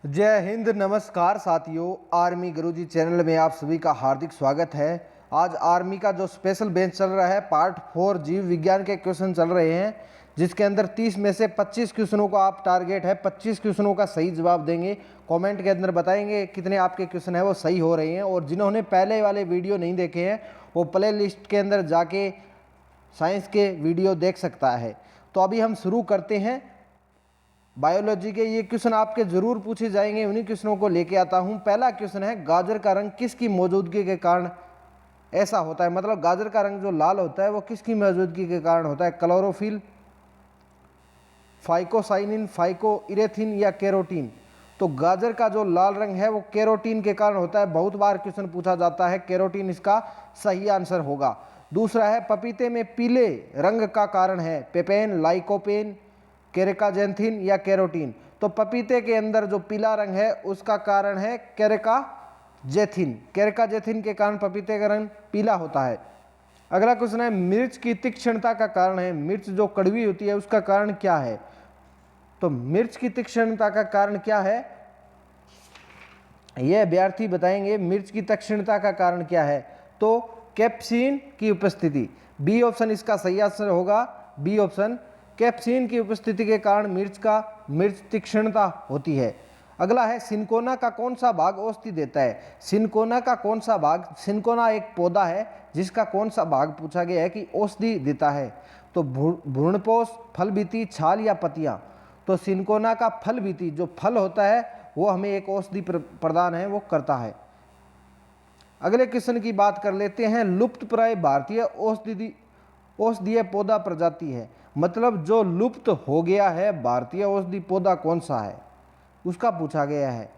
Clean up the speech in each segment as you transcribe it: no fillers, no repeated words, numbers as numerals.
जय हिंद, नमस्कार साथियों। आर्मी गुरुजी चैनल में आप सभी का हार्दिक स्वागत है। आज आर्मी का जो स्पेशल बेंच चल रहा है, पार्ट 4 जीव विज्ञान के क्वेश्चन चल रहे हैं, जिसके अंदर 30 में से 25 क्वेश्चनों का आप टारगेट है 25 क्वेश्चनों का सही जवाब देंगे। कमेंट के अंदर बताएंगे कितने आपके क्वेश्चन है वो सही हो रहे हैं। और जिन्होंने पहले वाले वीडियो नहीं देखे हैं वो प्ले लिस्ट के अंदर जाके साइंस के वीडियो देख सकता है। तो अभी हम शुरू करते हैं। बायोलॉजी के ये क्वेश्चन आपके जरूर पूछे जाएंगे, उन्हीं क्वेश्चनों को लेके आता हूं। पहला क्वेश्चन है, गाजर का रंग किसकी मौजूदगी के कारण ऐसा होता है? मतलब गाजर का रंग जो लाल होता है वो किसकी मौजूदगी के कारण होता है? क्लोरोफिल, फाइकोसाइनिन, फाइकोइरेथिन या कैरोटीन? तो गाजर का जो लाल रंग है वो कैरोटीन के कारण होता है। बहुत बार क्वेश्चन पूछा जाता है, कैरोटीन इसका सही आंसर होगा। दूसरा है, पपीते में पीले रंग का कारण है पेपेन, लाइकोपेन, केरेकाजेंथिन या कैरोटीन? तो पपीते के अंदर जो पीला रंग है उसका कारण है केरेकाजेथिन। केरेकाजेथिन के कारण पपीते का रंग पीला होता है। अगला क्वेश्चन है, मिर्च की तीक्ष्णता का कारण है, मिर्च जो कड़वी होती है उसका कारण क्या है? तो मिर्च की तीक्ष्णता का कारण क्या है, यह अभ्यर्थी बताएंगे। मिर्च की तीक्ष्णता का कारण क्या है? तो कैप्सिन की उपस्थिति। बी ऑप्शन इसका सही आंसर होगा। बी ऑप्शन, कैप्सिन की उपस्थिति के कारण मिर्च तीक्ष्णता होती है। अगला है, सिनकोना का कौन सा भाग औषधि देता है? सिनकोना का कौन सा भाग? सिनकोना एक पौधा है जिसका कौन सा भाग पूछा गया है कि औषधि देता है? तो भ्रूणपोष, फल बीती, छाल या पत्तियां? तो सिनकोना का फल बीती जो फल होता है वो हमें एक औषधि प्रदान है वो करता है। अगले क्वेश्चन की बात कर लेते हैं, लुप्तप्राय भारतीय औषधीय पौधा प्रजाति है। मतलब जो लुप्त हो गया है भारतीय औषधि पौधा कौन सा है उसका पूछा गया है।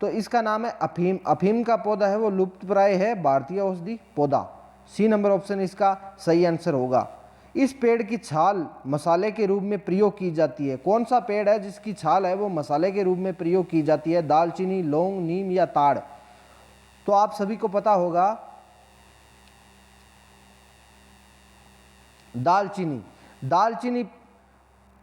तो इसका नाम है अफीम। अफीम का पौधा है वो लुप्तप्राय है भारतीय औषधि पौधा। सी नंबर ऑप्शन इसका सही आंसर होगा। इस पेड़ की छाल मसाले के रूप में प्रयोग की जाती है। कौन सा पेड़ है जिसकी छाल है वो मसाले के रूप में प्रयोग की जाती है? दालचीनी, लौंग, नीम या ताड़? तो आप सभी को पता होगा दालचीनी। दालचीनी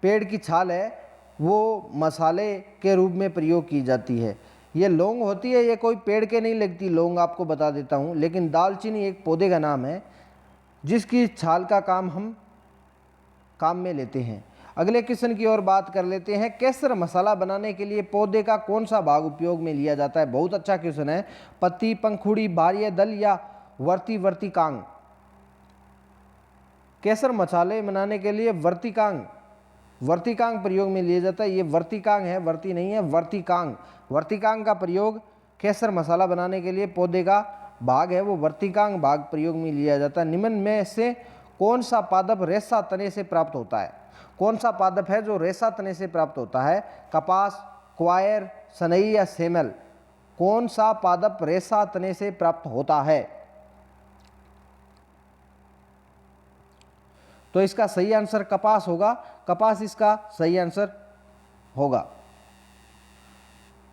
पेड़ की छाल है वो मसाले के रूप में प्रयोग की जाती है। ये लौंग होती है, ये कोई पेड़ के नहीं लगती लौंग, आपको बता देता हूँ। लेकिन दालचीनी एक पौधे का नाम है जिसकी छाल का काम हम काम में लेते हैं। अगले क्वेश्चन की ओर बात कर लेते हैं, केसर मसाला बनाने के लिए पौधे का कौन सा भाग उपयोग में लिया जाता है? बहुत अच्छा क्वेश्चन है। पत्ती, पंखुड़ी, बाह्य दल या वर्तिकांग? केसर मसाले बनाने के लिए वर्तिकांग प्रयोग में लिया जाता है। ये वर्तिकांग है, वर्ती नहीं है, वर्तिकांग। वर्तिकांग का प्रयोग केसर मसाला बनाने के लिए पौधे का भाग है वो वर्तिकांग भाग प्रयोग में लिया जाता है। निम्न में से कौन सा पादप रेशा तने से प्राप्त होता है? कौन सा पादप है जो रेशा तने से प्राप्त होता है? कपास, क्वायर, सनई या सेमल? कौन सा पादप रेशा तने से प्राप्त होता है? तो इसका सही आंसर कपास होगा। कपास इसका सही आंसर होगा।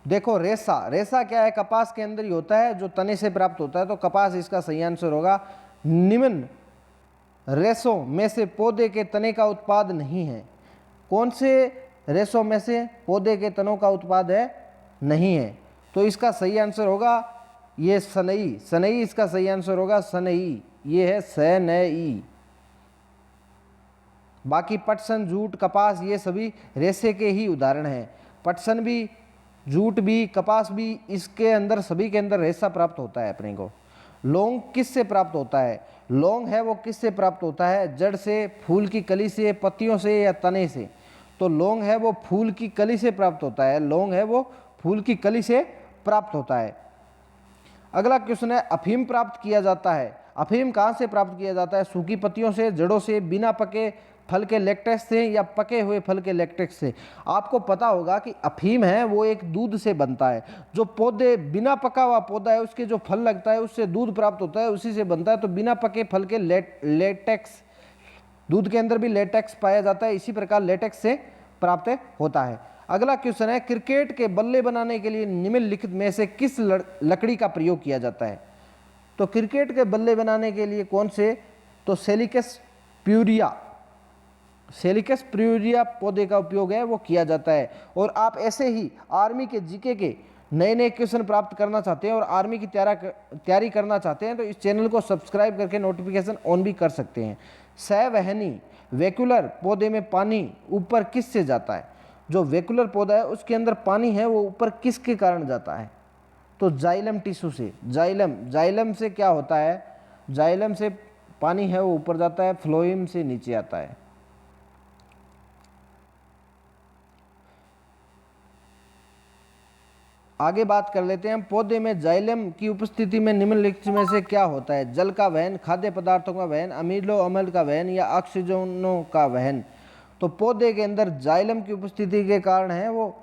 देखो, रेशा क्या है? कपास के अंदर ही होता है जो तने से प्राप्त होता है, तो कपास इसका सही आंसर होगा। निम्न रेशों में से पौधे के तने का उत्पाद नहीं है। कौन से रेशों में से पौधे के तनों का उत्पाद है? नहीं है। तो इसका सही आंसर होगा ये सनई। सनई इसका सही आंसर होगा। सनई, ये है सनई। बाकी पटसन, जूट, कपास ये सभी रेशे के ही उदाहरण हैं। पटसन भी, जूट भी, कपास भी, इसके अंदर सभी के अंदर रेशा प्राप्त होता है अपने को। लौंग किससे प्राप्त होता है? लौंग है वो किससे प्राप्त होता है? जड़ से, फूल की कली से, पत्तियों से या तने से? तो लौंग है वो फूल की कली से प्राप्त होता है। लौंग है वो फूल की कली से प्राप्त होता है। अगला क्वेश्चन है, अफीम प्राप्त किया जाता है। अफीम कहाँ से प्राप्त किया जाता है? सूखी पत्तियों से, जड़ों से, बिना पके फल के लेटेक्स से या पके हुए फल के लेटेक्स से? आपको पता होगा कि अफीम है वो एक दूध से बनता है। जो पौधे बिना पका हुआ पौधा है उसके जो फल लगता है उससे दूध प्राप्त होता है, उसी से बनता है। तो बिना पके फल के लेटेक्स, दूध के अंदर भी लेटेक्स पाया जाता है, इसी प्रकार लेटेक्स से प्राप्त होता है। अगला क्वेश्चन है, क्रिकेट के बल्ले बनाने के लिए निम्नलिखित में से किस लकड़ी का प्रयोग किया जाता है? तो क्रिकेट के बल्ले बनाने के लिए कौन से? तो सेलिकस प्यूरिया सेलिकस प्रियूरिया पौधे का उपयोग है वो किया जाता है। और आप ऐसे ही आर्मी के जीके के नए नए क्वेश्चन प्राप्त करना चाहते हैं और आर्मी की तैयारी करना चाहते हैं तो इस चैनल को सब्सक्राइब करके नोटिफिकेशन ऑन भी कर सकते हैं। सवहनी वैक्यूलर पौधे में पानी ऊपर किससे जाता है? जो वैक्यूलर पौधा है उसके अंदर पानी है वो ऊपर किसके कारण जाता है? तो जाइलम टिश्यू से। जाइलम से क्या होता है? जाइलम से पानी है वो ऊपर जाता है, फ्लोएम से नीचे आता है। आगे बात कर लेते हैं, पौधे में जाइलम की उपस्थिति में निम्नलिखित में से क्या होता है? जल का वहन, खाद्य पदार्थों का वहन, अमीनो अम्ल का वहन या ऑक्सीजनों का वहन। तो पौधे के अंदर जाइलम की उपस्थिति के कारण है वो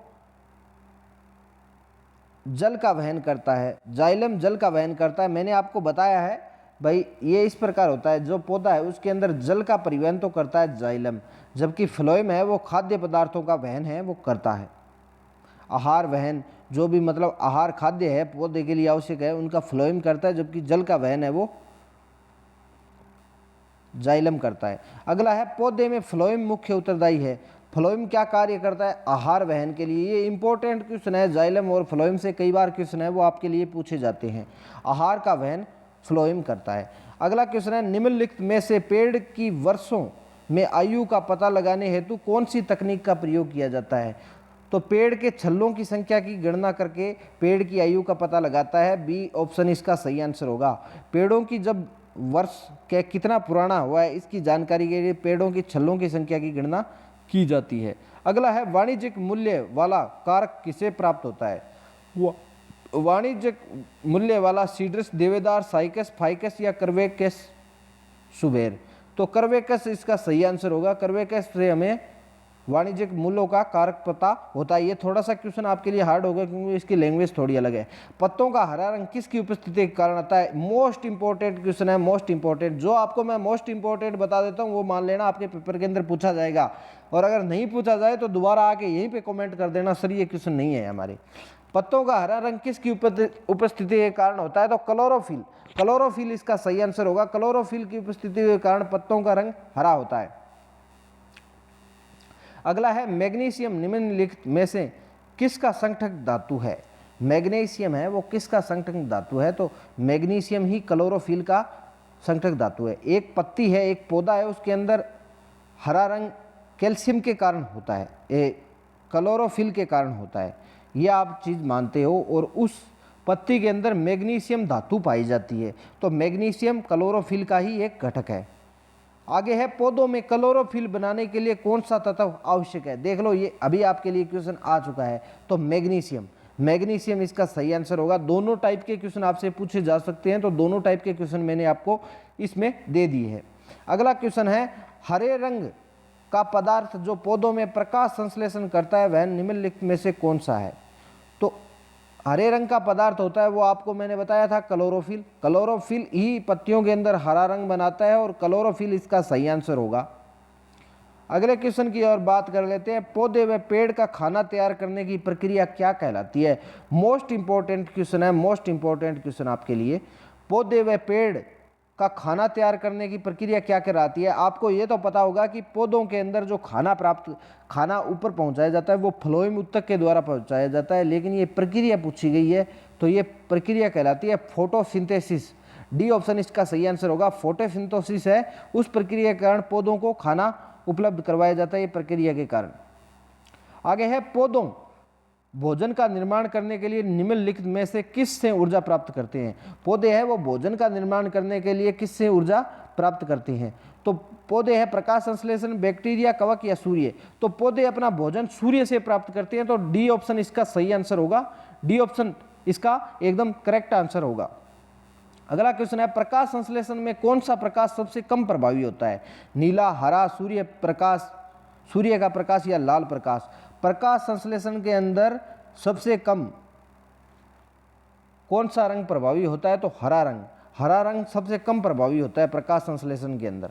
जल का वहन करता है। जाइलम जल का वहन करता है। मैंने आपको बताया है भाई ये इस प्रकार होता है, जो पौधा है उसके अंदर जल का परिवहन तो करता है जाइलम, जबकि फ्लोएम है वो खाद्य पदार्थों का वहन है वो करता है। आहार वहन, जो भी मतलब आहार खाद्य है पौधे के लिए आवश्यक है उनका फ्लोएम करता है, जबकि जल का वहन है वो जाइलम करता है। अगला है, पौधे में फ्लोएम मुख्य उत्तरदायी है। फ्लोएम क्या कार्य करता है? आहार वहन के लिए। ये इंपॉर्टेंट क्वेश्चन है, जाइलम और फ्लोएम से कई बार क्वेश्चन है वो आपके लिए पूछे जाते हैं। आहार का वहन फ्लोएम करता है। अगला क्वेश्चन है, निम्नलिखित में से पेड़ की वर्षों में आयु का पता लगाने हेतु कौन सी तकनीक का प्रयोग किया जाता है? तो पेड़ के छल्लों की संख्या की गणना करके पेड़ की आयु का पता लगाता है। बी ऑप्शन इसका सही आंसर होगा। पेड़ों की जब वर्ष के कितना पुराना हुआ है इसकी जानकारी के लिए पेड़ों की छल्लों की संख्या की गणना की जाती है। अगला है, वाणिज्यिक मूल्य वाला कारक किसे प्राप्त होता है? वाणिज्यिक मूल्य वाला सीड्रस, देवदार, साइकस, फाइकस या कर्वेकस सुबेर। तो कर्वेकस इसका सही आंसर होगा। कर्वेकस से हमें वाणिज्यिक मूल्यों का कारक पता होता है। ये थोड़ा सा क्वेश्चन आपके लिए हार्ड होगा क्योंकि इसकी लैंग्वेज थोड़ी अलग है। पत्तों का हरा रंग किसकी उपस्थिति के कारण आता है? मोस्ट इंपॉर्टेंट क्वेश्चन है, मोस्ट इंपॉर्टेंट। जो आपको मैं मोस्ट इंपॉर्टेंट बता देता हूँ वो मान लेना आपके पेपर के अंदर पूछा जाएगा, और अगर नहीं पूछा जाए तो दोबारा आके यहीं पे कमेंट कर देना सर ये क्वेश्चन नहीं है हमारे। पत्तों का हरा रंग किसकी उपस्थिति के कारण होता है? तो क्लोरोफिल। क्लोरोफिल इसका सही आंसर होगा। क्लोरोफिल की उपस्थिति के कारण पत्तों का रंग हरा होता है। अगला है, मैग्नीशियम निम्नलिखित में से किसका संगठक धातु है? मैग्नीशियम है वो किसका संगठक धातु है? तो मैग्नीशियम ही क्लोरोफिल का संगठक धातु है। एक पत्ती है, एक पौधा है, उसके अंदर हरा रंग कैल्शियम के कारण होता है, ये क्लोरोफिल के कारण होता है, ये आप चीज़ मानते हो। और उस पत्ती के अंदर मैग्नीशियम धातु पाई जाती है, तो मैग्नीशियम क्लोरोफिल का ही एक घटक है। आगे है, पौधों में क्लोरोफिल बनाने के लिए कौन सा तत्व आवश्यक है? देख लो ये अभी आपके लिए क्वेश्चन आ चुका है। तो मैग्नीशियम, मैग्नीशियम इसका सही आंसर होगा। दोनों टाइप के क्वेश्चन आपसे पूछे जा सकते हैं, तो दोनों टाइप के क्वेश्चन मैंने आपको इसमें दे दिए हैं। अगला क्वेश्चन है, हरे रंग का पदार्थ जो पौधों में प्रकाश संश्लेषण करता है वह निम्नलिखित में से कौन सा है? तो हरे रंग का पदार्थ होता है वो आपको मैंने बताया था क्लोरोफिल। क्लोरोफिल ही पत्तियों के अंदर हरा रंग बनाता है और क्लोरोफिल इसका सही आंसर होगा। अगले क्वेश्चन की और बात कर लेते हैं, पौधे व पेड़ का खाना तैयार करने की प्रक्रिया क्या कहलाती है? मोस्ट इंपॉर्टेंट क्वेश्चन है, मोस्ट इंपॉर्टेंट क्वेश्चन आपके लिए। पौधे व पेड़ का खाना तैयार करने की प्रक्रिया क्या कहलाती है? आपको ये तो पता होगा कि पौधों के अंदर जो खाना ऊपर पहुंचाया जाता है वो फ्लोएम ऊतक के द्वारा पहुंचाया जाता है, लेकिन ये प्रक्रिया पूछी गई है तो ये प्रक्रिया कहलाती है फोटोसिंथेसिस। डी ऑप्शन इसका सही आंसर होगा। फोटोसिंथेसिस है उस प्रक्रिया के कारण पौधों को खाना उपलब्ध करवाया जाता है, ये प्रक्रिया के कारण। आगे है, पौधों भोजन का निर्माण करने के लिए निम्नलिखित में से किससे ऊर्जा प्राप्त करते हैं? पौधे हैं वो भोजन का निर्माण करने के लिए किससे ऊर्जा प्राप्त करते हैं? तो पौधे हैं प्रकाश संश्लेषण, बैक्टीरिया, कवक या सूर्य। तो पौधे अपना भोजन सूर्य से प्राप्त करते हैं, तो डी ऑप्शन इसका सही आंसर होगा। डी ऑप्शन इसका एकदम करेक्ट आंसर होगा। अगला क्वेश्चन है, प्रकाश संश्लेषण में कौन सा प्रकाश सबसे कम प्रभावी होता है? नीला, हरा, सूर्य प्रकाश, सूर्य का प्रकाश या लाल प्रकाश? प्रकाश संश्लेषण के अंदर सबसे कम कौन सा रंग प्रभावी होता है? तो हरा रंग। हरा रंग सबसे कम प्रभावी होता है प्रकाश संश्लेषण के अंदर,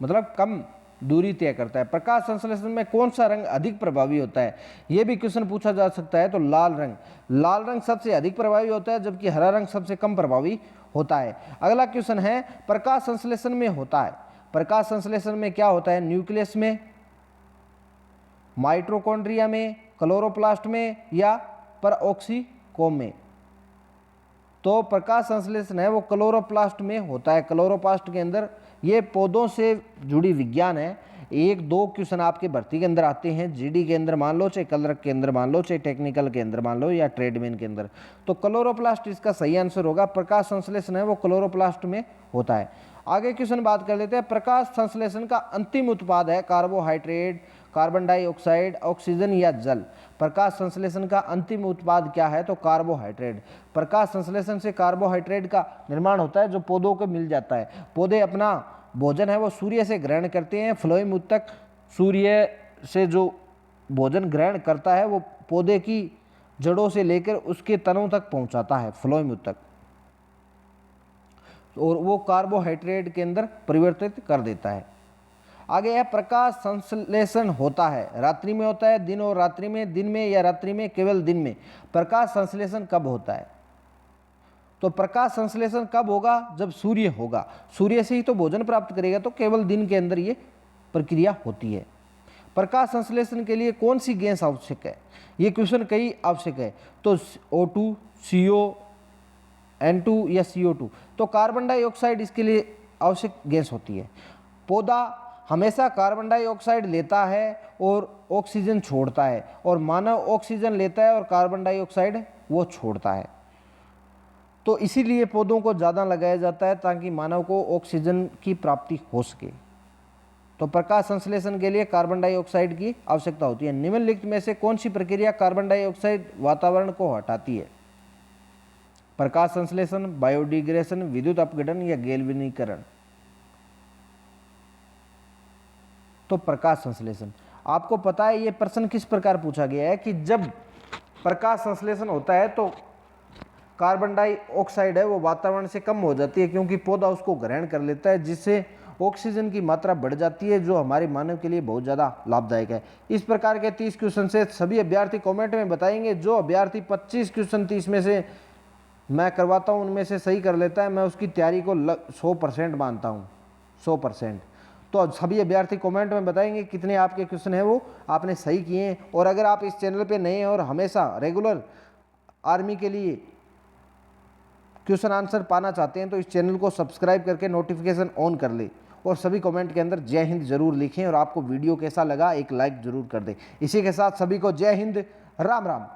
मतलब कम दूरी तय करता है। प्रकाश संश्लेषण में कौन सा रंग अधिक प्रभावी होता है? यह भी क्वेश्चन पूछा जा सकता है। तो लाल रंग। लाल रंग सबसे अधिक प्रभावी होता है, जबकि हरा रंग सबसे कम प्रभावी होता है। अगला क्वेश्चन है, प्रकाश संश्लेषण में होता है प्रकाश संश्लेषण में क्या होता है, न्यूक्लियस में, माइटोकॉन्ड्रिया में, क्लोरोप्लास्ट में या परऑक्सीकोम में। तो प्रकाश संश्लेषण है वो क्लोरोप्लास्ट में होता है, क्लोरोप्लास्ट के अंदर। ये पौधों से जुड़ी विज्ञान है। 1-2 क्वेश्चन आपके भर्ती के अंदर आते हैं, जीडी के अंदर मान लो, चाहे कलरक के अंदर मान लो, चाहे टेक्निकल के अंदर मान लो, या ट्रेडमैन के अंदर। तो क्लोरोप्लास्ट इसका सही आंसर होगा। प्रकाश संश्लेषण है वो क्लोरोप्लास्ट में होता है। आगे क्वेश्चन बात कर लेते हैं। प्रकाश संश्लेषण का अंतिम उत्पाद है कार्बोहाइड्रेट, कार्बन डाइऑक्साइड, ऑक्सीजन या जल। प्रकाश संश्लेषण का अंतिम उत्पाद क्या है, तो कार्बोहाइड्रेट। प्रकाश संश्लेषण से कार्बोहाइड्रेट का निर्माण होता है जो पौधों को मिल जाता है। पौधे अपना भोजन है वो सूर्य से ग्रहण करते हैं। फ्लोएम उत्तक सूर्य से जो भोजन ग्रहण करता है वो पौधे की जड़ों से लेकर उसके तनों तक पहुंचाता है, फ्लोएम उत्तक, और वो कार्बोहाइड्रेट के अंदर परिवर्तित कर देता है। आगे है प्रकाश संश्लेषण होता है रात्रि में होता है, दिन और रात्रि में, दिन में या रात्रि में, केवल दिन में। प्रकाश संश्लेषण कब होता है, तो प्रकाश संश्लेषण कब होगा, जब सूर्य होगा। सूर्य से ही तो भोजन प्राप्त करेगा, तो केवल दिन के अंदर ये प्रक्रिया होती है। प्रकाश संश्लेषण के लिए कौन सी गैस आवश्यक है, ये क्वेश्चन कई आवश्यक है। तो O2, CO, N2 या CO2। तो कार्बन डाइऑक्साइड इसके लिए आवश्यक गैस होती है। पौधा हमेशा कार्बन डाइऑक्साइड लेता है और ऑक्सीजन छोड़ता है, और मानव ऑक्सीजन लेता है और कार्बन डाइऑक्साइड वो छोड़ता है। तो इसीलिए पौधों को ज़्यादा लगाया जाता है ताकि मानव को ऑक्सीजन की प्राप्ति हो सके। तो प्रकाश संश्लेषण के लिए कार्बन डाइऑक्साइड की आवश्यकता होती है। निम्नलिखित में से कौन सी प्रक्रिया कार्बन डाइऑक्साइड वातावरण को हटाती है, प्रकाश संश्लेषण, बायोडिग्रेशन, विद्युत अपघटन या गैल्वेनीकरण। तो प्रकाश संश्लेषण। आपको पता है ये प्रश्न किस प्रकार पूछा गया है कि जब प्रकाश संश्लेषण होता है तो कार्बन डाइऑक्साइड है वो वातावरण से कम हो जाती है, क्योंकि पौधा उसको ग्रहण कर लेता है, जिससे ऑक्सीजन की मात्रा बढ़ जाती है, जो हमारे मानव के लिए बहुत ज़्यादा लाभदायक है। इस प्रकार के 30 क्वेश्चन से सभी अभ्यर्थी कमेंट में बताएंगे। जो अभ्यर्थी 25 क्वेश्चन 30 में से मैं करवाता हूँ उनमें से सही कर लेता है, मैं उसकी तैयारी को 100% मानता हूँ, 100%। तो सभी अभ्यर्थी कमेंट में बताएंगे कितने आपके क्वेश्चन हैं वो आपने सही किए हैं। और अगर आप इस चैनल पे नए हैं और हमेशा रेगुलर आर्मी के लिए क्वेश्चन आंसर पाना चाहते हैं तो इस चैनल को सब्सक्राइब करके नोटिफिकेशन ऑन कर ले, और सभी कमेंट के अंदर जय हिंद जरूर लिखें, और आपको वीडियो कैसा लगा एक लाइक जरूर कर दें। इसी के साथ सभी को जय हिंद, राम राम।